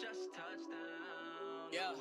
Just touchdown. Yeah.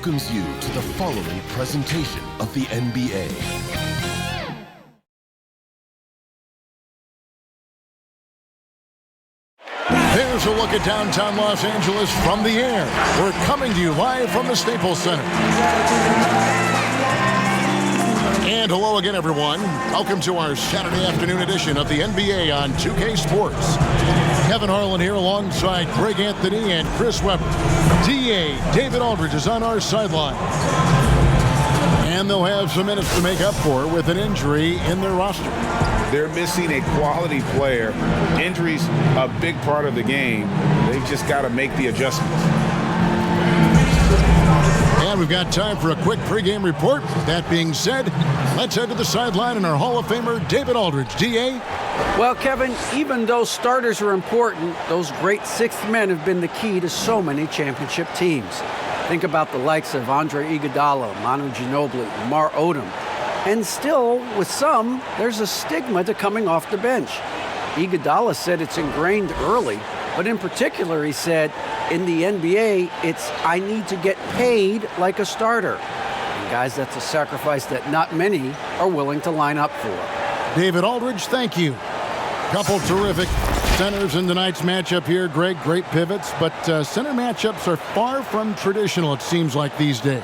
welcomes you to the following presentation of the NBA. There's a look at downtown Los Angeles from the air. We're coming to you live from the Staples Center. And hello again, everyone. Welcome to our Saturday afternoon edition of the NBA on 2K Sports. Kevin Harlan here alongside Greg Anthony and Chris Webber. DA David Aldridge is on our sideline. And they'll have some minutes to make up for with an injury in their roster. They're missing a quality player. Injuries a big part of the game. They've just got to make the adjustments. And we've got time for a quick pregame report. That being said, let's head to the sideline and our Hall of Famer, David Aldridge. D.A.? Well, Kevin, even though starters are important, those great sixth men have been the key to so many championship teams. Think about the likes of Andre Iguodala, Manu Ginobili, Lamar Odom. And still, with some, there's a stigma to coming off the bench. Iguodala said it's ingrained early, but in particular, he said, in the NBA, it's I need to get paid like a starter. And guys, that's a sacrifice that not many are willing to line up for. David Aldridge, thank you. Couple terrific centers in tonight's matchup here, Greg. Great pivots, but center matchups are far from traditional, it seems like, these days.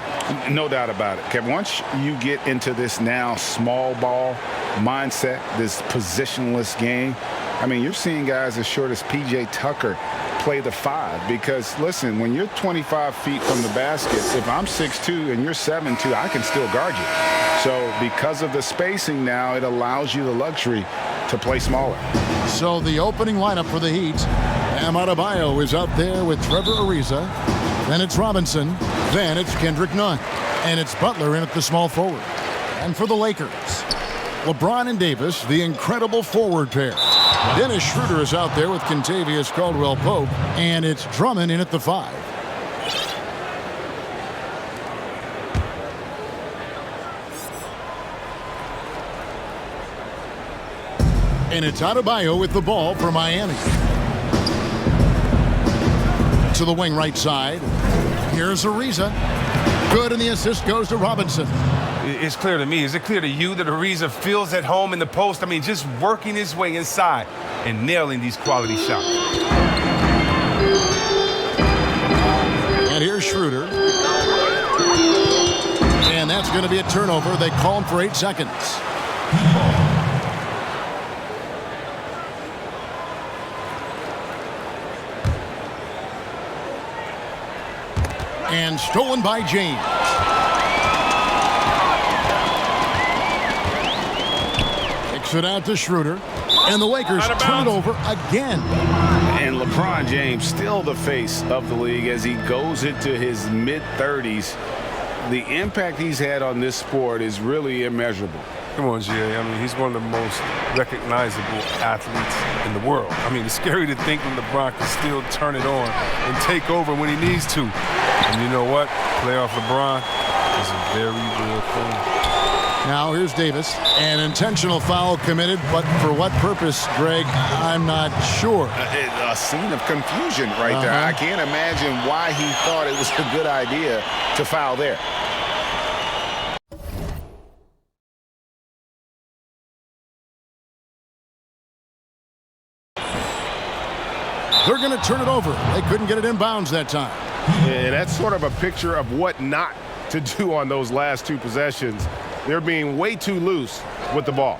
No doubt about it, Kevin. Once you get into this now small ball mindset, this positionless game, I mean, you're seeing guys as short as P.J. Tucker play the 5 because, listen, when you're 25 feet from the basket, if I'm 6'2" and you're 7'2", I can still guard you. So because of the spacing now, it allows you the luxury to play smaller. So the opening lineup for the Heat, Bam Adebayo is out there with Trevor Ariza. Then it's Robinson. Then it's Kendrick Nunn. And it's Butler in at the small forward. And for the Lakers, LeBron and Davis, the incredible forward pair. Dennis Schroeder is out there with Kentavious Caldwell-Pope. And it's Drummond in at the 5. And it's Adebayo with the ball for Miami. To the wing right side. Here's Ariza. Good, and the assist goes to Robinson. It's clear to me. Is it clear to you that Ariza feels at home in the post? I mean, just working his way inside and nailing these quality shots. And here's Schroeder. And that's going to be a turnover. They call him for 8 seconds. And stolen by James. Kicks it out to Schroeder. And the Lakers turn it over again. And LeBron James still the face of the league as he goes into his mid-30s. The impact he's had on this sport is really immeasurable. Come on, GA. I mean, he's one of the most recognizable athletes in the world. I mean, it's scary to think that LeBron can still turn it on and take over when he needs to. And you know what? Playoff LeBron is a very real thing. Now here's Davis. An intentional foul committed, but for what purpose, Greg? I'm not sure. A scene of confusion right there. I can't imagine why he thought it was a good idea to foul there. They're going to turn it over. They couldn't get it inbounds that time. And that's sort of a picture of what not to do on those last 2 possessions. They're being way too loose with the ball.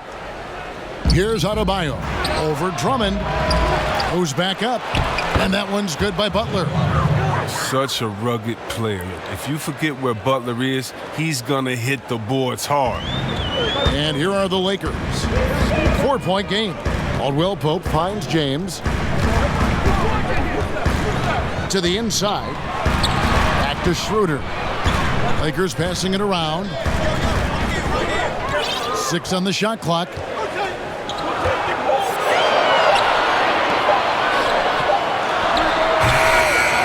Here's Adebayo over Drummond. Goes back up. And that one's good by Butler. Such a rugged player. If you forget where Butler is, he's going to hit the boards hard. And here are the Lakers. 4-point game. Caldwell-Pope finds James. To the inside. Back to Schroeder. Lakers passing it around. 6 on the shot clock.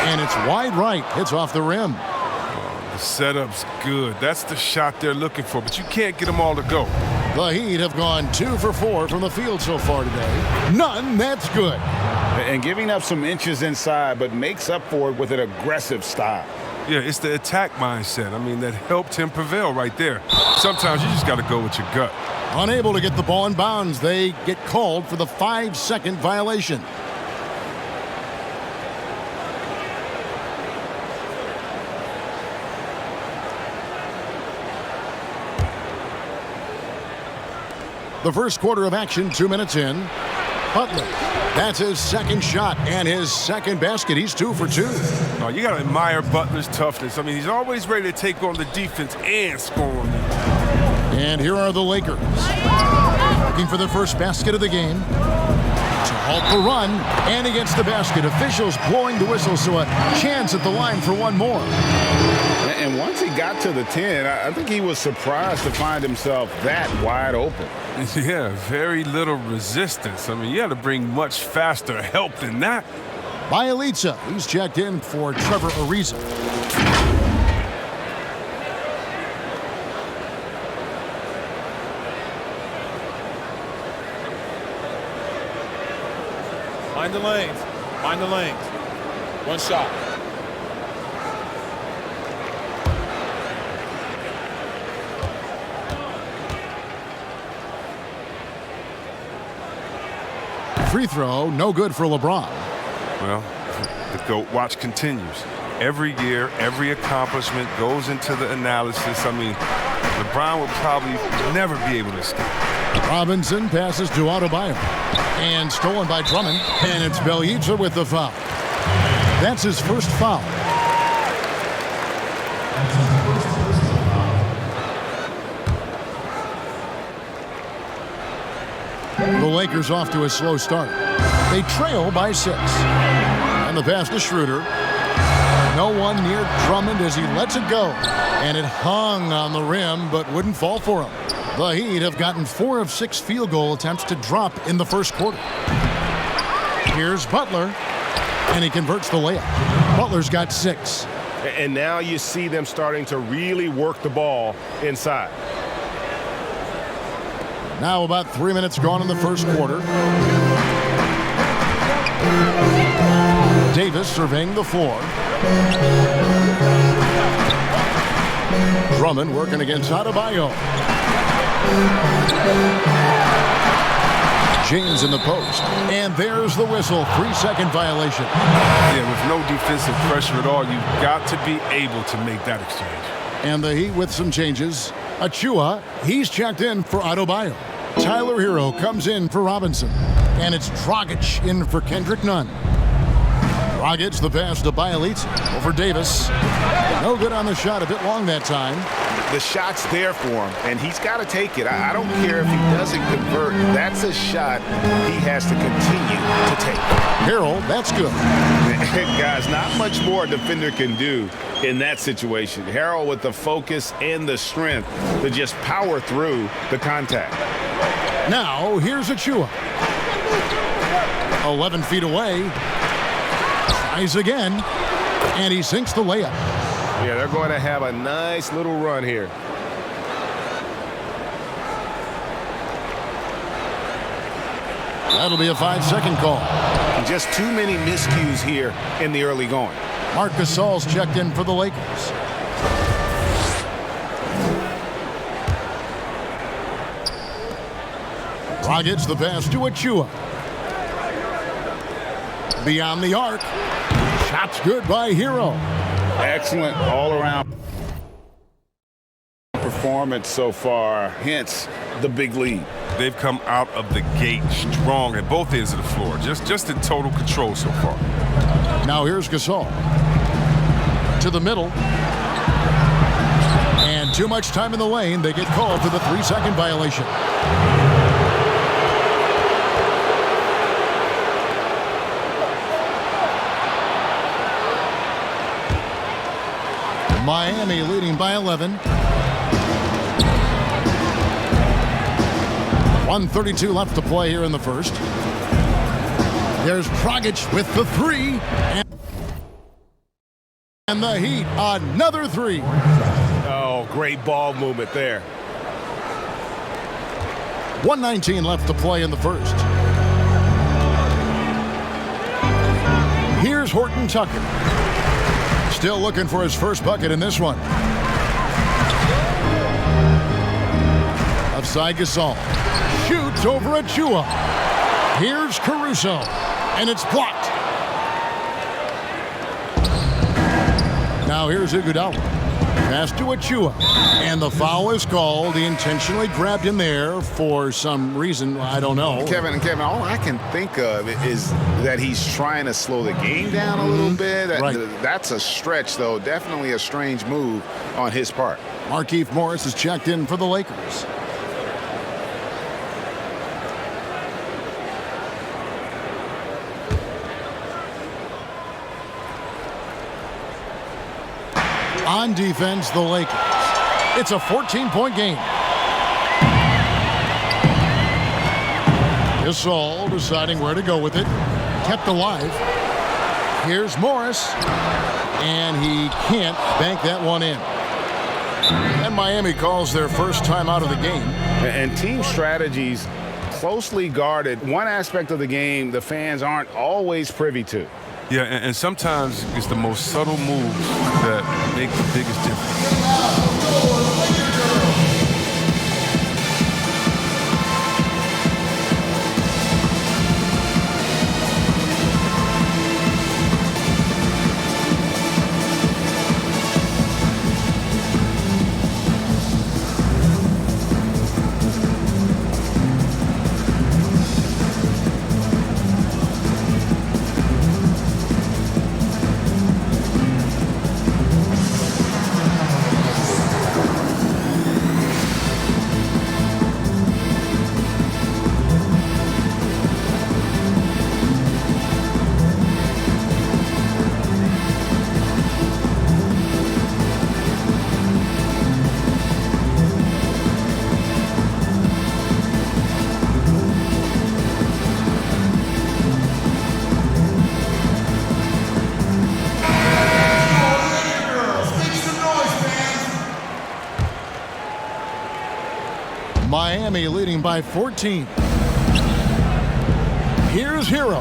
And it's wide right. It's off the rim. The setup's good. That's the shot they're looking for, but you can't get them all to go. The Heat have gone 2 for 4 from the field so far today. None, that's good. And giving up some inches inside, but makes up for it with an aggressive style. Yeah, it's the attack mindset. I mean, that helped him prevail right there. Sometimes you just got to go with your gut. Unable to get the ball in bounds, they get called for the 5-second violation. The first quarter of action, 2 minutes in. Butler, that's his second shot and his second basket. He's 2 for 2. No, you got to admire Butler's toughness. I mean, he's always ready to take on the defense and score on them. And here are the Lakers. Looking for their first basket of the game. To halt the run, and against the basket. Officials blowing the whistle, so a chance at the line for one more. And once he got to the 10, I think he was surprised to find himself that wide open. Yeah, very little resistance. I mean, you had to bring much faster help than that. Bjelica, he's checked in for Trevor Ariza. Find the lanes. Find the lanes. One shot. Free throw, no good for LeBron. Well, the GOAT watch continues. Every year, every accomplishment goes into the analysis. I mean, LeBron will probably never be able to escape. Robinson passes to Adebayo. And stolen by Drummond. And it's Bjelica with the foul. That's his first foul. The Lakers off to a slow start. They trail by 6. And the pass to Schroeder. No one near Drummond as he lets it go. And it hung on the rim but wouldn't fall for him. The Heat have gotten 4 of 6 field goal attempts to drop in the first quarter. Here's Butler, and he converts the layup. Butler's got 6. And now you see them starting to really work the ball inside. Now about 3 minutes gone in the first quarter. Davis surveying the floor. Drummond working against Adebayo. James in the post. And there's the whistle. 3-second violation. Yeah, with no defensive pressure at all, you've got to be able to make that exchange. And the Heat with some changes. Achua, he's checked in for Adebayo. Tyler Hero comes in for Robinson. And it's Dragic in for Kendrick Nunn. Dragic the pass to Bjelica over Davis. No good on the shot, a bit long that time. The shot's there for him, and he's got to take it. I don't care if he doesn't convert. That's a shot he has to continue to take. Harrell, that's good. Guys, not much more a defender can do in that situation. Harrell with the focus and the strength to just power through the contact. Now, here's Achua. 11 feet away. Tries again, and he sinks the layup. Yeah, they're going to have a nice little run here. That'll be a 5-second call. Just too many miscues here in the early going. Marc Gasol's checked in for the Lakers. Dragic the pass to Achua. Beyond the arc. Shot's good by Hero. Excellent all-around performance so far, hence the big lead. They've come out of the gate strong at both ends of the floor. Just in total control so far. Now here's Gasol. To the middle. And too much time in the lane. They get called for the 3-second violation. Miami leading by 11. 1:32 left to play here in the first. There's Dragic with the 3. And the Heat, another 3. Oh, great ball movement there. 1:19 left to play in the first. Here's Horton Tucker. Still looking for his first bucket in this one. Upside Gasol. Shoots over Achua. Here's Caruso. And it's blocked. Now here's Iguodala. Pass to Achua. And the foul is called. He intentionally grabbed him there for some reason. I don't know. Kevin, all I can think of is that he's trying to slow the game down a little bit. Right. That's a stretch, though. Definitely a strange move on his part. Markieff Morris is checked in for the Lakers. On defense, the Lakers. It's a 14-point game. Gasol deciding where to go with it. Kept alive. Here's Morris. And he can't bank that one in. And Miami calls their first time out of the game. And team strategies closely guarded. One aspect of the game the fans aren't always privy to. Yeah, and sometimes it's the most subtle moves that make the biggest difference. Miami leading by 14. Here's Hero.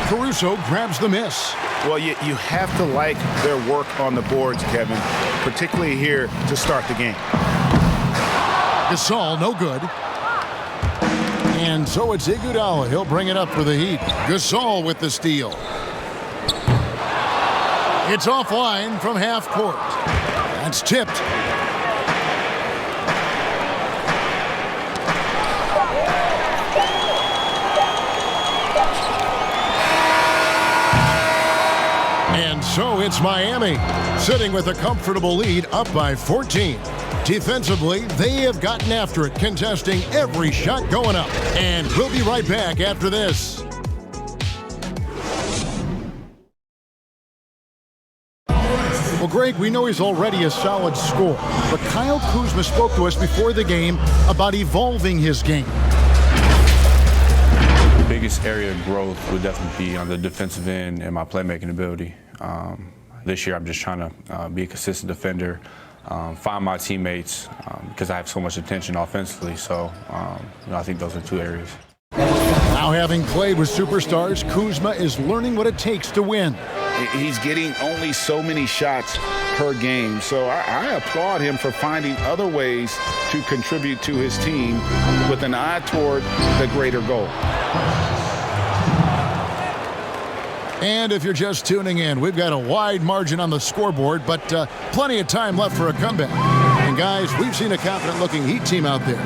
Caruso grabs the miss. Well, you have to like their work on the boards, Kevin, particularly here to start the game. Gasol, no good. And so it's Iguodala. He'll bring it up for the Heat. Gasol with the steal. It's offline from half court. That's tipped. And so it's Miami, sitting with a comfortable lead, up by 14. Defensively, they have gotten after it, contesting every shot going up. And we'll be right back after this. Well, Greg, we know he's already a solid scorer, but Kyle Kuzma spoke to us before the game about evolving his game. The biggest area of growth would definitely be on the defensive end and my playmaking ability. This year, I'm just trying to be a consistent defender, find my teammates because I have so much attention offensively. So I think those are two areas. Now, having played with superstars, Kuzma is learning what it takes to win. He's getting only so many shots per game, so I applaud him for finding other ways to contribute to his team with an eye toward the greater goal. And if you're just tuning in, we've got a wide margin on the scoreboard, but plenty of time left for a comeback. And guys, we've seen a confident-looking Heat team out there.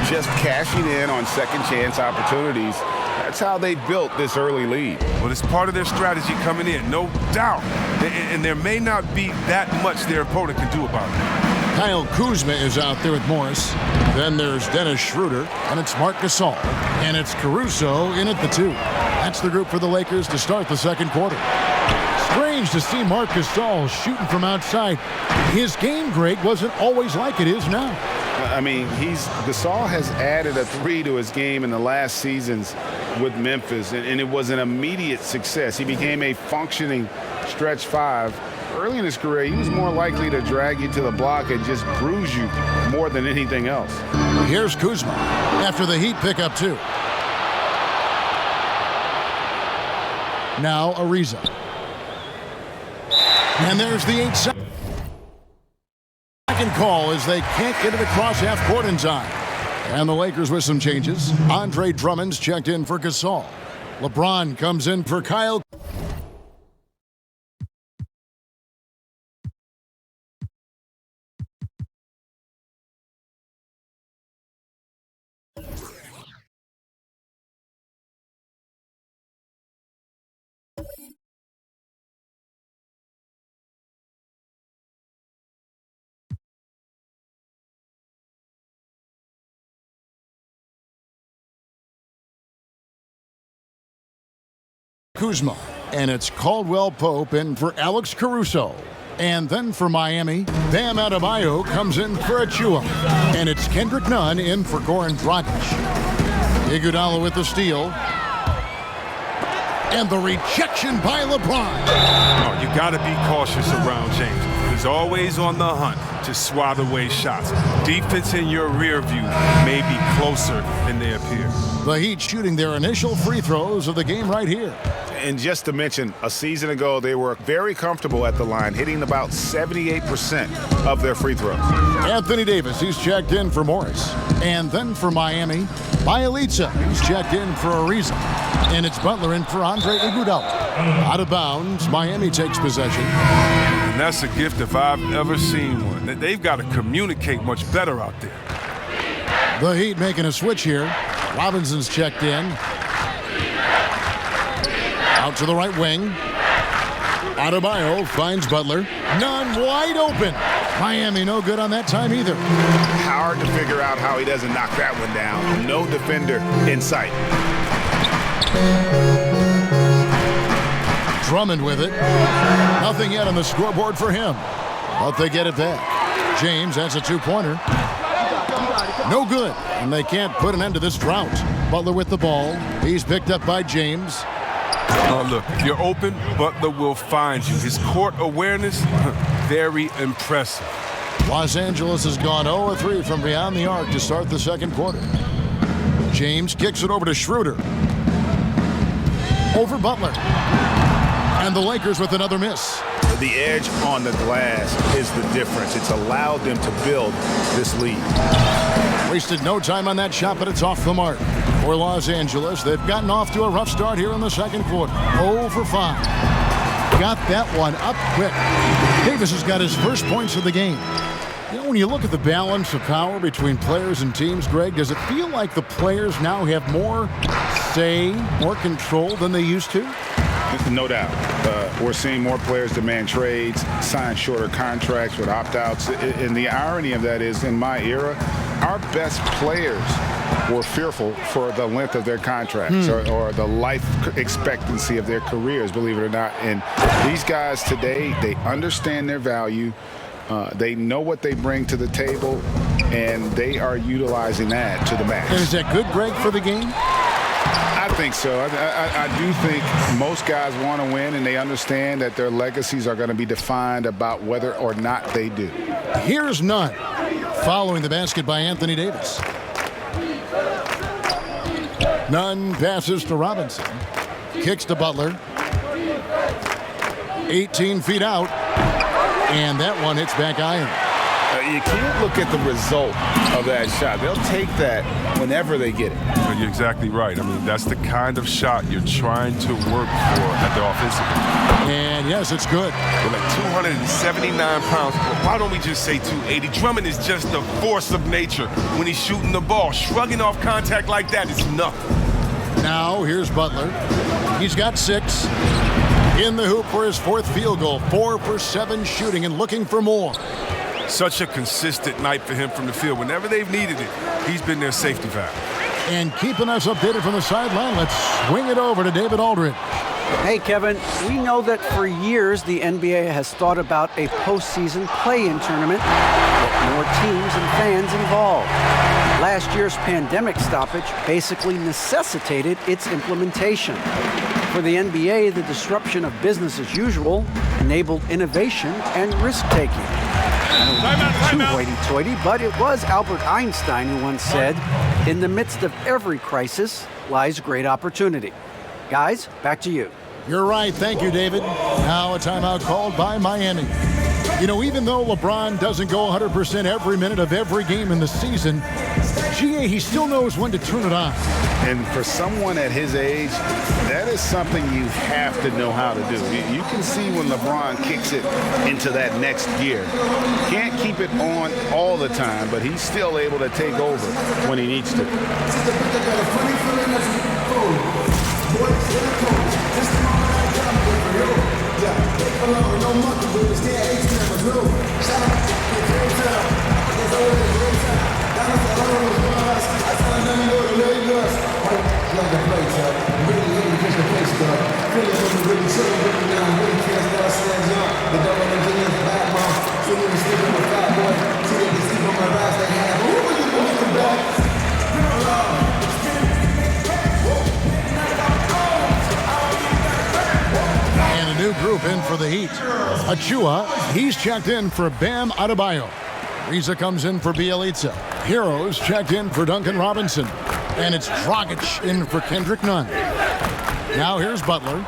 Just cashing in on second-chance opportunities. That's how they built this early lead. Well, it's part of their strategy coming in, no doubt. And there may not be that much their opponent can do about it. Kyle Kuzma is out there with Morris. Then there's Dennis Schroeder, and it's Marc Gasol. And it's Caruso in at the 2. That's the group for the Lakers to start the second quarter. Strange to see Marc Gasol shooting from outside. His game, Greg, wasn't always like it is now. I mean, Gasol has added a 3 to his game in the last seasons with Memphis, and it was an immediate success. He became a functioning stretch 5. Early in his career, he was more likely to drag you to the block and just bruise you more than anything else. Here's Kuzma after the Heat pick up 2. Now Ariza. And there's the 8-second call as they can't get it across half court in time. And the Lakers with some changes. Andre Drummond's checked in for Gasol. LeBron comes in for Kyle. Kuzma, and it's Caldwell Pope in for Alex Caruso. And then for Miami, Bam Adebayo comes in for Achua. And it's Kendrick Nunn in for Goran Dragic. Iguodala with the steal. And the rejection by LeBron. Oh, you got to be cautious around James. He's always on the hunt to swat away shots. Defense in your rear view may be closer than they appear. The Heat shooting their initial free throws of the game right here. And just to mention, a season ago, they were very comfortable at the line, hitting about 78% of their free throws. Anthony Davis, he's checked in for Morris. And then for Miami, Bielitsa, he's checked in for Ariza. And it's Butler in for Andre Iguodala. Out of bounds, Miami takes possession. And that's a gift if I've ever seen one. They've got to communicate much better out there. The Heat making a switch here. Robinson's checked in. Out to the right wing. Adebayo finds Butler. Nunn wide open. Miami no good on that time either. Hard to figure out how he doesn't knock that one down. No defender in sight. Drummond with it. Nothing yet on the scoreboard for him. But they get it back. James has a two-pointer. No good. And they can't put an end to this drought. Butler with the ball. He's picked up by James. Oh, look, if you're open, Butler will find you. His court awareness, very impressive. Los Angeles has gone 0-3 from beyond the arc to start the second quarter. James kicks it over to Schroeder. Over Butler. And the Lakers with another miss. The edge on the glass is the difference. It's allowed them to build this lead. Wasted no time on that shot, but it's off the mark. For Los Angeles, they've gotten off to a rough start here in the second quarter. 0 for 5. Got that one up quick. Davis has got his first points of the game. You know, when you look at the balance of power between players and teams, Greg, does it feel like the players now have more say, more control than they used to? No doubt. We're seeing more players demand trades, sign shorter contracts with opt-outs. And the irony of that is, in my era, our best players were fearful for the length of their contracts or the life expectancy of their careers, believe it or not. And these guys today, they understand their value. They know what they bring to the table, and they are utilizing that to the max. And is that good, Greg, for the game? I think so. I do think most guys want to win, and they understand that their legacies are going to be defined about whether or not they do. Here's Nunn, following the basket by Anthony Davis. Nunn passes to Robinson. Kicks to Butler. 18 feet out. And that one hits back iron. You can't look at the result of that shot. They'll take that whenever they get it. You're exactly right. I mean, that's the kind of shot you're trying to work for at the offensive end. And yes, it's good. With like 279 pounds, why don't we just say 280? Drummond is just the force of nature when he's shooting the ball. Shrugging off contact like that is nothing. Now, here's Butler. He's got 6. In the hoop for his 4th field goal. 4 for 7 shooting and looking for more. Such a consistent night for him from the field. Whenever they've needed it, he's been their safety valve. And keeping us updated from the sideline, let's swing it over to David Aldridge. Hey, Kevin, we know that for years the NBA has thought about a postseason play-in tournament with more teams and fans involved. Last year's pandemic stoppage basically necessitated its implementation. For the NBA, the disruption of business as usual enabled innovation and risk-taking. Too hoity-toity, but it was Albert Einstein who once said, "In the midst of every crisis lies great opportunity." Guys, back to you. You're right. Thank you, David. Now a timeout called by Miami. You know, even though LeBron doesn't go 100% every minute of every game in the season, GA, he still knows when to turn it on. And for someone at his age, that is something you have to know how to do. You can see when LeBron kicks it into that next gear. Can't keep it on all the time, but he's still able to take over when he needs to. And a new group in for the Heat. Achua, he's checked in for Bam Adebayo. Riza comes in for Bjelica. Heroes checked in for Duncan Robinson. And it's Dragic in for Kendrick Nunn. Now here's Butler.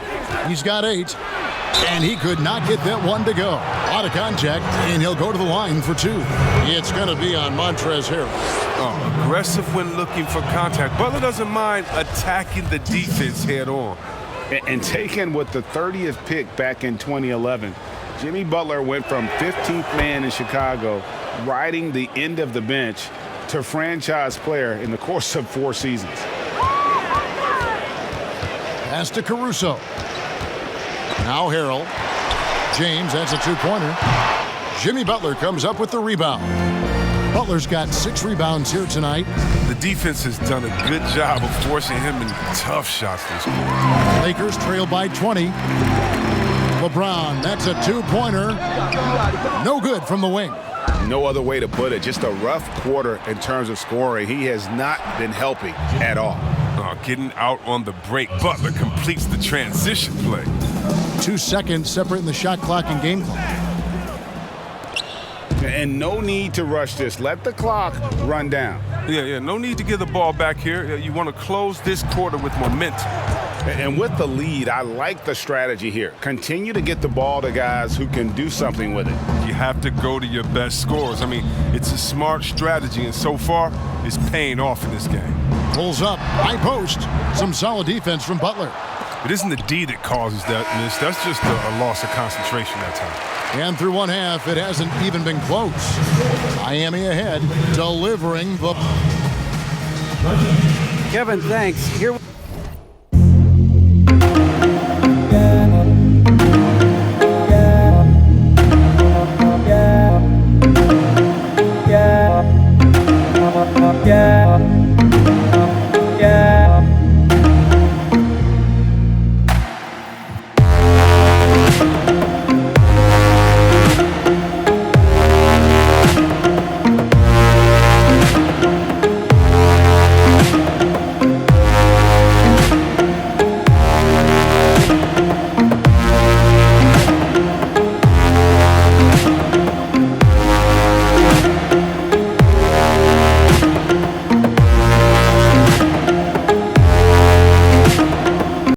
He's got 8. And he could not get that one to go. Out of contact, and he'll go to the line for 2. It's going to be on Montrezl Harrell. Aggressive when looking for contact. Butler doesn't mind attacking the defense head on. And taken with the 30th pick back in 2011, Jimmy Butler went from 15th man in Chicago, riding the end of the bench, to franchise player in the course of 4 seasons. Pass to Caruso. Now Harrell. James, that's a 2-pointer. Jimmy Butler comes up with the rebound. Butler's got 6 rebounds here tonight. The defense has done a good job of forcing him in tough shots this quarter. Lakers trail by 20. LeBron, that's a 2-pointer. No good from the wing. No other way to put it. Just a rough quarter in terms of scoring. He has not been helping at all. Getting out on the break. Butler completes the transition play. 2 seconds separating the shot clock and game clock. And no need to rush this. Let the clock run down. Yeah, no need to give the ball back here. You want to close this quarter with momentum. And with the lead, I like the strategy here. Continue to get the ball to guys who can do something with it. You have to go to your best scorers. I mean, it's a smart strategy, and so far, it's paying off in this game. Pulls up, high post. Some solid defense from Butler. It isn't the D that causes that miss. That's just a loss of concentration that time. And through one half, it hasn't even been close. Miami ahead, delivering the... Kevin, thanks. Here.